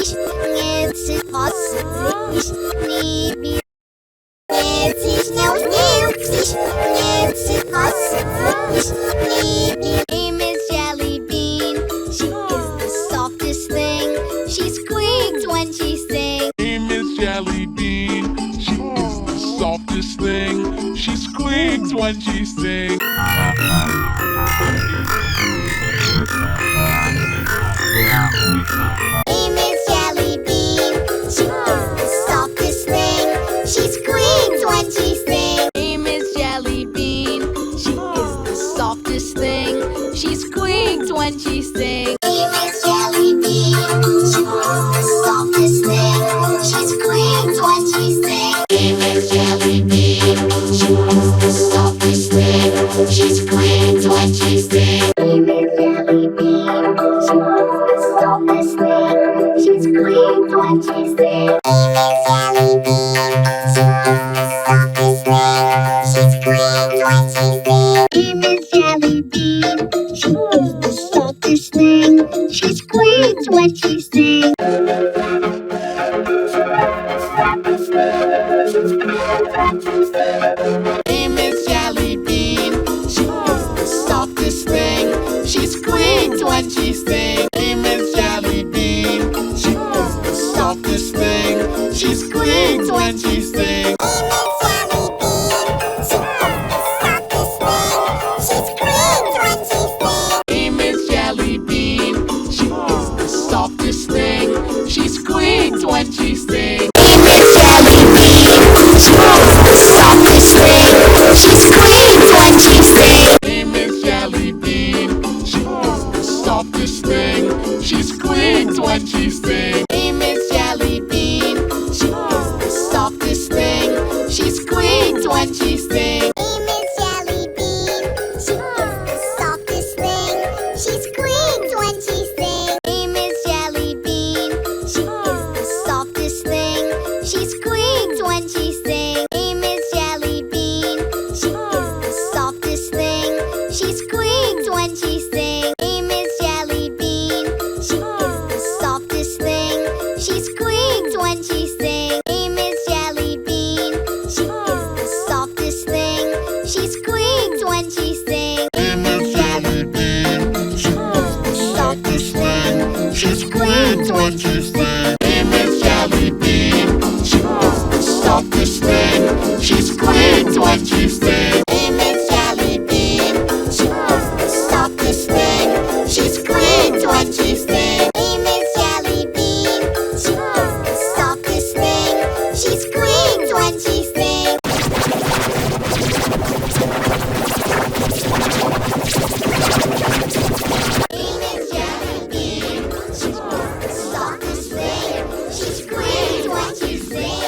Name is JellyBean. She is the softest thing. She squeaks when she sings. Name is JellyBean. She is the softest thing. She squeaks when she sings. Name is JellyBean. She is the softest thing. She squeaks when she sings. Name is JellyBean. She is the softest thing. She squeaks when she sings. Name is JellyBean. She is the softest thing. She squeaks when she sings. Name is JellyBean. She is the softest thing. She squeaks when she sings. Name is JellyBean. She is the softest thing. She squeaks when she sings. Name is JellyBean. She is the softest thing. She squeaks when she sings. Name is JellyBean. She is the softest thing. She squeaks when she sings. Name is JellyBean. She is the softest thing. She squeaks when she sings. Name is JellyBean. She is the softest thing. She squeaks when she sings. Name is JellyBean. She is the softest thing. She squeaks when she sings. Name is JellyBean. She is the softest thing. She squeaks when she sings. Name is JellyBean. She is the softest thing. She squeaks when she sings. Name is JellyBean. She is the softest thing. She squeaks when she sings. Name is JellyBean. She is the softest thing. She squeaks when she sings. Name is JellyBean. She is the softest thing. She squeaks when she sings. Name is JellyBean. She is the softest thing. She squeaks when she sings. Name is JellyBean. She is the softest thing. She squeaks.